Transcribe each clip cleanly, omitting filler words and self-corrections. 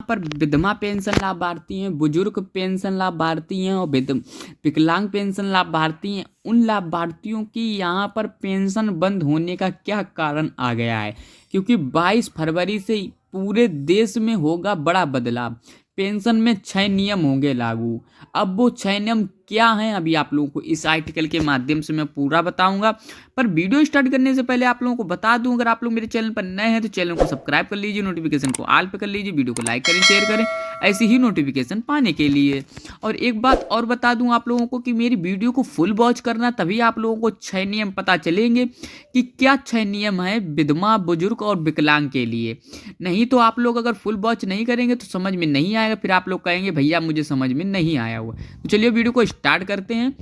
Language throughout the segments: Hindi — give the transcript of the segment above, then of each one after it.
पर विधवा पेंशन लाभार्थी हैं, बुजुर्ग पेंशन लाभार्थी हैं और विकलांग पेंशन लाभार्थी हैं। उन लाभार्थियों की यहाँ पर पेंशन बंद होने का क्या कारण आ गया है? क्योंकि 22 फरवरी से पूरे देश में होगा बड़ा बदलाव। पेंशन में 6 नियम होंगे लागू। अब वो 6 नियम क्या हैं, अभी आप लोगों को इस आर्टिकल के माध्यम से मैं पूरा बताऊंगा। पर वीडियो स्टार्ट करने से पहले आप लोगों को बता दूं, अगर आप लोग मेरे चैनल पर नए हैं तो चैनल को सब्सक्राइब कर लीजिए, नोटिफिकेशन को ऑल पे कर लीजिए, वीडियो को लाइक करें, शेयर करें ऐसी ही नोटिफिकेशन पाने के लिए। और एक बात और बता दूं आप लोगों को कि मेरी वीडियो को फुल वॉच करना, तभी आप लोगों को 6 नियम पता चलेंगे कि क्या 6 नियम है विधवा, बुजुर्ग और विकलांग के लिए। नहीं तो आप लोग अगर फुल वॉच नहीं करेंगे तो समझ में नहीं आएगा, फिर आप लोग कहेंगे भैया मुझे समझ में नहीं आया हुआ। तो चलिए वीडियो को स्टार्ट करते हैं।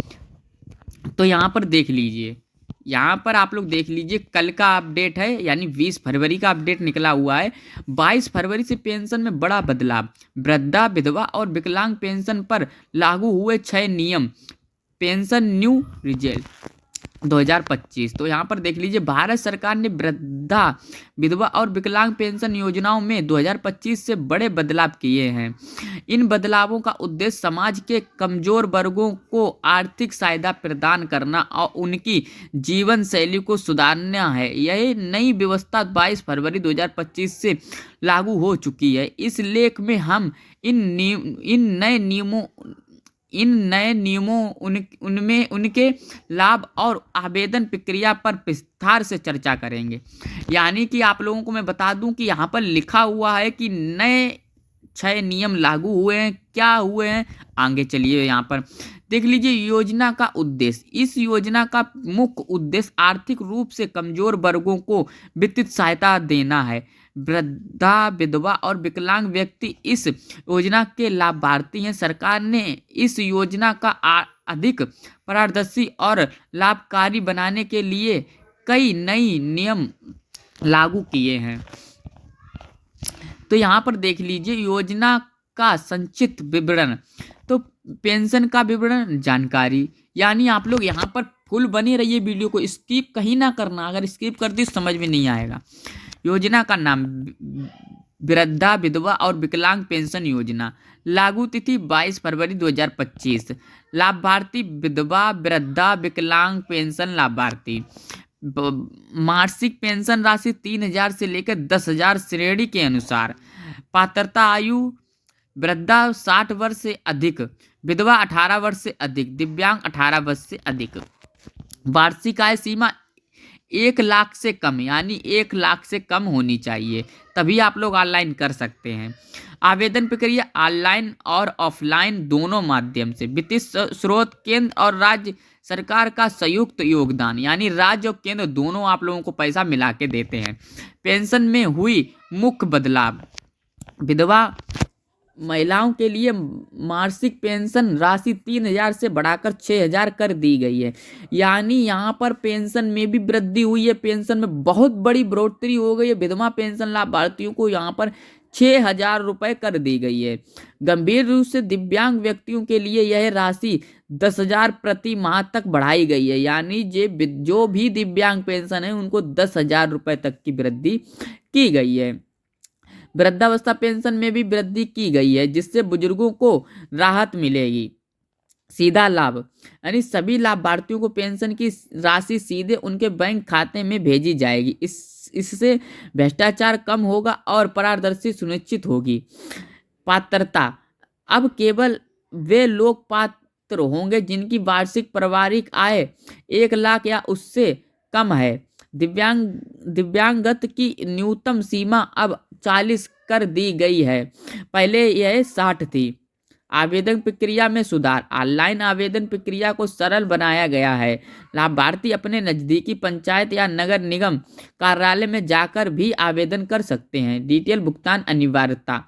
तो यहाँ पर देख लीजिए, यहाँ पर आप लोग देख लीजिए, कल का अपडेट है यानी 20 फरवरी का अपडेट निकला हुआ है। 22 फरवरी से पेंशन में बड़ा बदलाव, वृद्धा, विधवा और विकलांग पेंशन पर लागू हुए 6 नियम। Pension new result 2025। तो यहाँ पर देख लीजिए, भारत सरकार ने वृद्धा, विधवा और विकलांग पेंशन योजनाओं में 2025 से बड़े बदलाव किए हैं। इन बदलावों का उद्देश्य समाज के कमजोर वर्गों को आर्थिक सहायता प्रदान करना और उनकी जीवन शैली को सुधारना है। यह नई व्यवस्था 22 फरवरी 2025 से लागू हो चुकी है। इस लेख में हम इन नए नियमों उनमें उनके लाभ और आवेदन प्रक्रिया पर विस्तार से चर्चा करेंगे। यानी कि आप लोगों को मैं बता दूं कि यहाँ पर लिखा हुआ है कि नए 6 नियम लागू हुए हैं। क्या हुए हैं, आगे चलिए यहाँ पर देख लीजिए। योजना का उद्देश्य, इस योजना का मुख्य उद्देश्य आर्थिक रूप से कमजोर वर्गों को वित्तीय सहायता देना है। वृद्धा, विधवा और विकलांग व्यक्ति इस योजना के लाभार्थी हैं। सरकार ने इस योजना का अधिक पारदर्शी और लाभकारी बनाने के लिए कई नई नियम लागू किए हैं। तो यहाँ पर देख लीजिए योजना का संक्षिप्त विवरण। तो पेंशन का विवरण, जानकारी, यानी आप लोग यहाँ पर फुल बने रहिए, वीडियो को स्किप कहीं ना करना, अगर स्किप कर दी समझ में नहीं आएगा। योजना का नाम वृद्धा, विधवा और विकलांग पेंशन योजना। लागू तिथि 22 फरवरी 2025। लाभार्थी विधवा, वृद्धा, विकलांग पेंशन लाभार्थी। मासिक पेंशन राशि 3,000 से लेकर 10,000 श्रेणी के अनुसार। पात्रता आयु, वृद्धा 60 वर्ष से अधिक, विधवा 18 वर्ष से अधिक, दिव्यांग 18 वर्ष से अधिक। वार्षिक आय सीमा 1 लाख से कम, यानी 1 लाख से कम होनी चाहिए, तभी आप लोग ऑनलाइन कर सकते हैं। आवेदन प्रक्रिया ऑनलाइन और ऑफलाइन दोनों माध्यम से। वित्तीय स्रोत केंद्र और राज्य सरकार का संयुक्त योगदान, यानी राज्य और केंद्र दोनों आप लोगों को पैसा मिला के देते हैं। पेंशन में हुई मुख्य बदलाव, विधवा महिलाओं के लिए मासिक पेंशन राशि 3,000 से बढ़ाकर 6,000 कर दी गई है। यानी यहाँ पर पेंशन में भी वृद्धि हुई है, पेंशन में बहुत बड़ी बढ़ोतरी हो गई है। विधवा पेंशन लाभार्थियों को यहाँ पर 6,000 रुपये कर दी गई है। गंभीर रूप से दिव्यांग व्यक्तियों के लिए यह राशि 10,000 प्रति माह तक बढ़ाई गई है। यानी जो भी दिव्यांग पेंशन है उनको 10,000 रुपये तक की वृद्धि की गई है। वृद्धावस्था पेंशन में भी वृद्धि की गई है, जिससे बुजुर्गों को राहत मिलेगी। सीधा लाभ, यानी सभी लाभार्थियों को पेंशन की राशि सीधे उनके बैंक खाते में भेजी जाएगी। इससे भ्रष्टाचार कम होगा और पारदर्शी सुनिश्चित होगी। पात्रता, अब केवल वे लोग पात्र होंगे जिनकी वार्षिक पारिवारिक आय 1 लाख या उससे कम है। दिव्यांगत की न्यूनतम सीमा अब 40 कर दी गई है, पहले यह 60 थी। आवेदन प्रक्रिया में सुधार, ऑनलाइन आवेदन प्रक्रिया को सरल बनाया गया है। लाभार्थी अपने नज़दीकी पंचायत या नगर निगम कार्यालय में जाकर भी आवेदन कर सकते हैं। डिटेल भुगतान अनिवार्यता,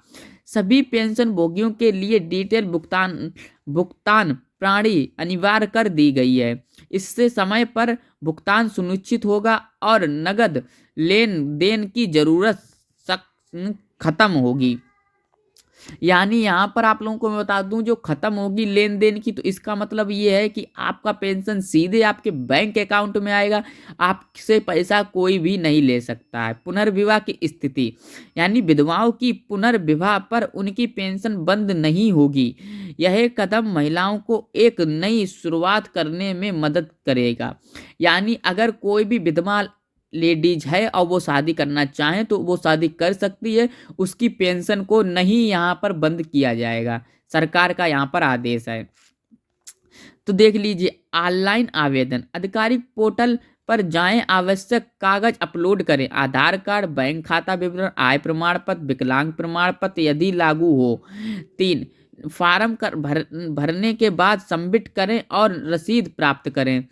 सभी पेंशन भोगियों के लिए डिटेल भुगतान प्रणाली अनिवार्य कर दी गई है। इससे समय पर भुगतान सुनिश्चित होगा और नगद लेन देन की जरूरत खत्म होगी। यानी यहाँ पर आप लोगों को मैं बता दूं, जो खत्म होगी लेन देन की, तो इसका मतलब ये है कि आपका पेंशन सीधे आपके बैंक अकाउंट में आएगा, आपसे पैसा कोई भी नहीं ले सकता है। पुनर्विवाह की स्थिति, यानी विधवाओं की पुनर्विवाह पर उनकी पेंशन बंद नहीं होगी। यह कदम महिलाओं को एक नई शुरुआत करने में मदद करेगा। यानी अगर कोई भी विधवा लेडीज है और वो शादी करना चाहें तो वो शादी कर सकती है, उसकी पेंशन को नहीं यहाँ पर बंद किया जाएगा, सरकार का यहाँ पर आदेश है। तो देख लीजिए, ऑनलाइन आवेदन, आधिकारिक पोर्टल पर जाएं, आवश्यक कागज अपलोड करें, आधार कार्ड, बैंक खाता विवरण, आय प्रमाण पत्र, विकलांग प्रमाण पत्र यदि लागू हो। 3, फॉर्म भरने के बाद सबमिट करें और रसीद प्राप्त करें।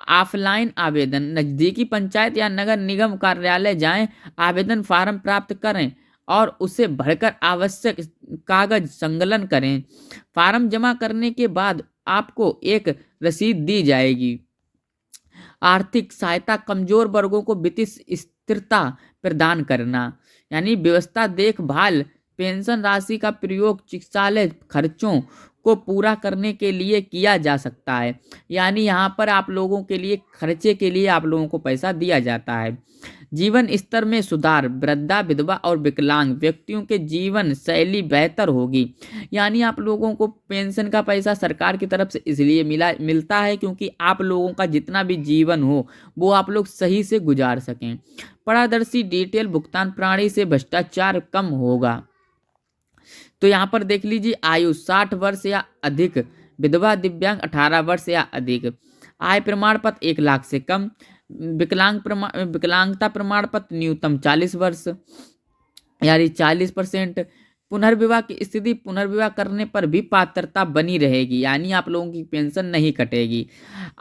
ऑफलाइन आवेदन, नज़दीकी पंचायत या नगर निगम कार्यालय जाएं, आवेदन फॉर्म प्राप्त करें और उसे भरकर आवश्यक कागज संकलन करें। फॉर्म जमा करने के बाद आपको एक रसीद दी जाएगी। आर्थिक सहायता, कमजोर वर्गों को वित्तीय स्थिरता प्रदान करना, यानी व्यवस्था, देखभाल, पेंशन राशि का प्रयोग चिकित्सालय खर्चों को पूरा करने के लिए किया जा सकता है। यानी यहाँ पर आप लोगों के लिए खर्चे के लिए आप लोगों को पैसा दिया जाता है। जीवन स्तर में सुधार, वृद्धा, विधवा और विकलांग व्यक्तियों के जीवन शैली बेहतर होगी। यानी आप लोगों को पेंशन का पैसा सरकार की तरफ से इसलिए मिलता है क्योंकि आप लोगों का जितना भी जीवन हो वो आप लोग सही से गुजार सकें। पारदर्शी डिजिटल भुगतान प्रणाली से भ्रष्टाचार कम होगा। तो यहाँ पर देख लीजिए, आयु 60 वर्ष या अधिक, विधवा, दिव्यांग 18 वर्ष या अधिक, आय प्रमाण पत्र 1 लाख से कम, विकलांगता प्रमाण पत्र न्यूनतम 40 वर्ष, यानी 40%। पुनर्विवाह की स्थिति, पुनर्विवाह करने पर भी पात्रता बनी रहेगी, यानी आप लोगों की पेंशन नहीं कटेगी।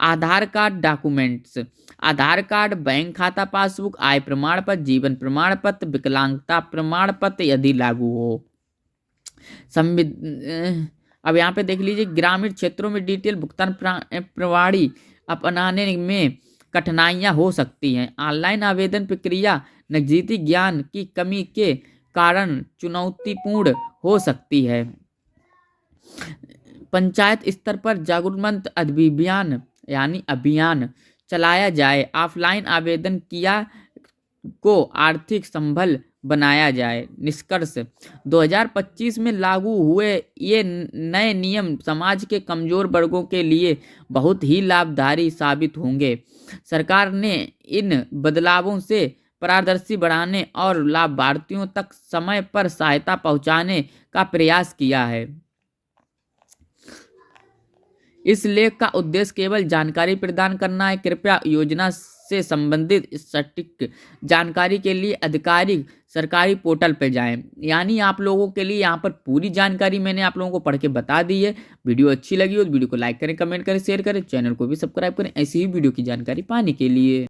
आधार कार्ड डॉक्यूमेंट्स, आधार कार्ड, बैंक खाता पासबुक, आय प्रमाण पत्र, जीवन प्रमाण पत्र, विकलांगता प्रमाण पत्र यदि लागू हो। अब यहाँ पे देख लीजिए, ग्रामीण क्षेत्रों में डिजिटल भुगतान प्रणाली अपनाने में कठिनाइयाँ हो सकती हैं। ऑनलाइन आवेदन प्रक्रिया नजदीकी ज्ञान की कमी के कारण चुनौतीपूर्ण हो सकती है। पंचायत स्तर पर जागरूकता अभियान, यानी अभियान चलाया जाए, ऑफलाइन आवेदन किया को आर्थिक संबल बनाया जाए। निष्कर्ष, 2025 में लागू हुए ये नए नियम समाज के कमजोर वर्गों के लिए बहुत ही लाभकारी साबित होंगे। सरकार ने इन बदलावों से पारदर्शी बढ़ाने और लाभार्थियों तक समय पर सहायता पहुंचाने का प्रयास किया है। इस लेख का उद्देश्य केवल जानकारी प्रदान करना है। कृपया योजना से संबंधित सटीक जानकारी के लिए आधिकारिक सरकारी पोर्टल पर जाएं। यानी आप लोगों के लिए यहाँ पर पूरी जानकारी मैंने आप लोगों को पढ़ के बता दी है। वीडियो अच्छी लगी हो तो वीडियो को लाइक करें, कमेंट करें, शेयर करें, चैनल को भी सब्सक्राइब करें ऐसी ही वीडियो की जानकारी पाने के लिए।